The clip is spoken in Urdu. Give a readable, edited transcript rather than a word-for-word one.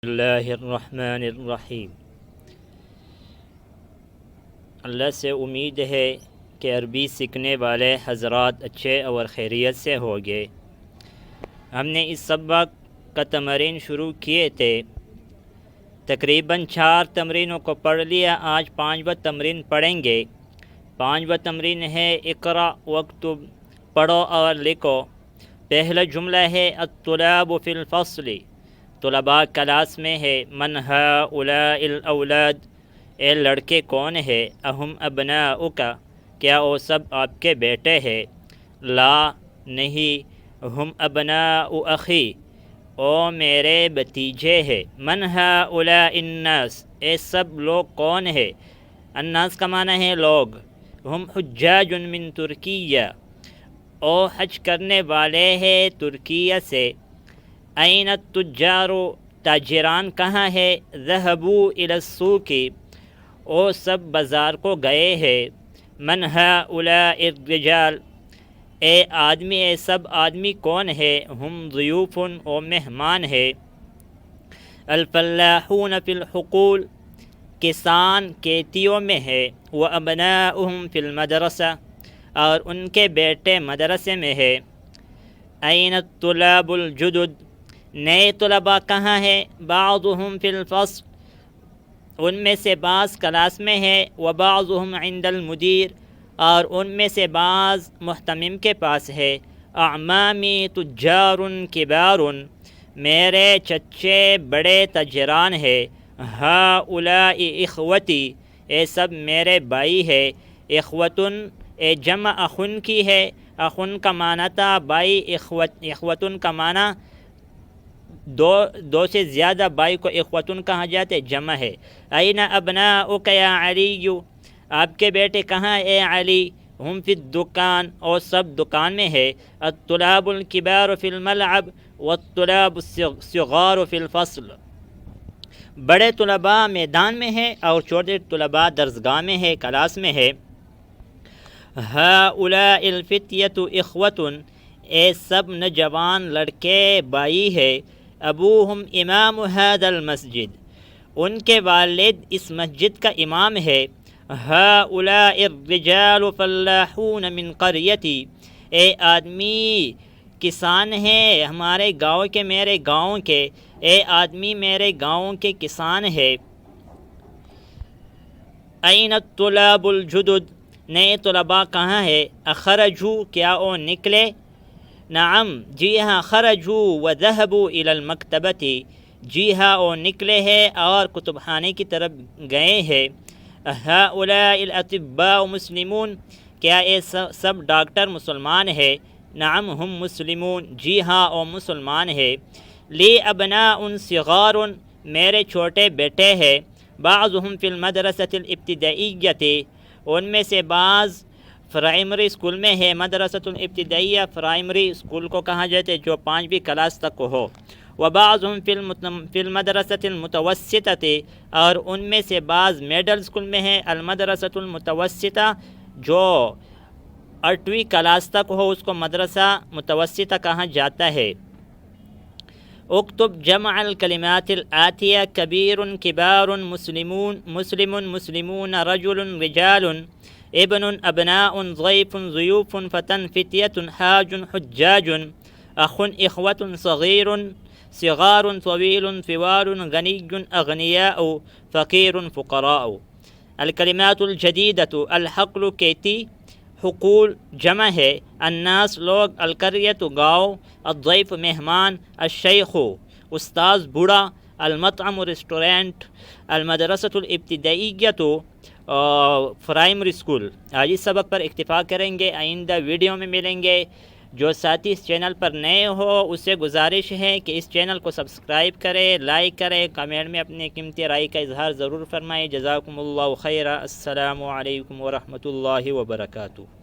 اللہ الرحمن الرحیم۔ اللہ سے امید ہے کہ عربی سیکھنے والے حضرات اچھے اور خیریت سے ہوگے۔ ہم نے اس سبق کا تمرین شروع کیے تھے، تقریباً 4 تمرینوں کو پڑھ لیا۔ آج 5واں تمرین پڑھیں گے۔ 5واں تمرین ہے اقرأ واکتب، پڑھو اور لکھو۔ پہلا جملہ ہے الطلاب فی الفصل، طلباء کلاس میں ہے۔ من ہؤلاء الاولاد، اے لڑکے کون ہے؟ اہم ابناؤک، کیا وہ سب آپ کے بیٹے ہیں؟ لا، نہیں۔ ہم ابناء اخی، او میرے بھتیجے ہیں۔ من ہؤلاء الناس، اے سب لوگ کون ہے؟ الناس کا معنی ہے لوگ۔ ہم حجاج من ترکیہ، او حج کرنے والے ہیں ترکیہ سے۔ این التجار، تاجران کہاں ہے؟ ذهبوا الی السوق، او سب بازار کو گئے ہیں۔ من ہؤلاء الرجال، اے آدمی، اے سب آدمی کون ہے؟ ہم ضیوف، او مہمان ہے۔ الفلاحون فی الحقول، کسان کھیتیوں میں ہے۔ وابناؤہم فی المدرسہ، اور ان کے بیٹے مدرسے میں ہے۔ این الطلاب الجدد، نئے طلباء کہاں ہے؟ بعضهم فی الفصل، ان میں سے بعض کلاس میں ہے۔ وبعضهم عند المدیر، اور ان میں سے بعض محتمم کے پاس ہے۔ اعمامی تجار کبار، میرے چچے بڑے تاجران ہیں۔ ہؤلاء اخوتی، اے سب میرے بھائی ہے۔ اخوتن، اے جمع اخن کی ہے۔ اخن کا معنی تھا بھائی، اخوتن کا معنی دو سے زیادہ بھائی کو اخوتن کہا جاتا ہے، جمع ہے۔ این ابناؤک یا علی، آپ کے بیٹے کہاں اے علی؟ ہم فی الدکان، اور سب دکان میں ہے۔ الطلاب الکبار فی الملعب، والطلاب الصغار فی الفصل، بڑے طلباء میدان میں ہے اور چھوٹے طلباء درسگاہ میں ہے، کلاس میں ہے۔ ہؤلاء الفتیۃ اخوۃ، اے سب نوجوان لڑکے بھائی ہے۔ ابوہم امام ھذا المسجد، ان کے والد اس مسجد کا امام ہے۔ ہؤلاء الرجال فلاحون من قریتی، اے آدمی کسان ہیں ہمارے گاؤں کے، میرے گاؤں کے۔ اے آدمی میرے گاؤں کے کسان ہے۔ این الطلاب الجدد، نئے طلباء کہاں ہے؟ اخرجوا، کیا وہ نکلے؟ نعم، جی ہاں۔ خرجوا وذهبوا الی المکتبۃ، جی ہاں وہ نکلے ہیں اور کتب خانے کی طرف گئے ہیں۔ ہؤلاء الاطباء مسلمون، کیا یہ سب ڈاکٹر مسلمان ہے؟ نعم ہم مسلمون، جی ہاں وہ مسلمان ہے۔ لی ابناء صغار، میرے چھوٹے بیٹے ہیں۔ بعضهم فی المدرسۃ الابتدائیۃ، ان میں سے بعض پرائمری اسکول میں ہے۔ مدرسۃ الابتدائیہ پرائمری اسکول کو کہا جاتا ہے جو 5ویں کلاس تک ہو۔ وبعضهم فی المدرسۃ المتوسطۃ، اور ان میں سے بعض میڈل اسکول میں ہے۔ المدرسۃ المتوسطہ، جو 8ویں کلاس تک ہو اس کو مدرسہ متوسطہ کہا جاتا ہے۔ اکتب جمع الکلمات الآتیہ، کبیر کبار، مسلمون مسلم مسلمون، رجل رجال، ابن ابناء، ضیف ضیوف، فتن فتیۃ، حاج حجاج، اخ اخوۃ، صغیر صغار، طویل طوال، غنی اغنیاء، فقیر فقراء۔ الکلمات الجدیدۃ، الحقل کھیتی، حقول جمع ہے۔ الناس لوگ، القریۃ گاؤں، الضیف مہمان، الشیخ استاذ بوڑھا، المطعم ریسٹورینٹ، المدرسۃ الابتدائیۃ پرائمری اسکول۔ آج اس سبق پر اکتفا کریں گے، آئندہ ویڈیو میں ملیں گے۔ جو ساتھی اس چینل پر نئے ہو اس سے گزارش ہے کہ اس چینل کو سبسکرائب کرے، لائک کرے، کمنٹ میں اپنے قیمتی رائے کا اظہار ضرور فرمائیں۔ جزاکم اللہ خیرا۔ السلام علیکم ورحمۃ اللہ وبرکاتہ۔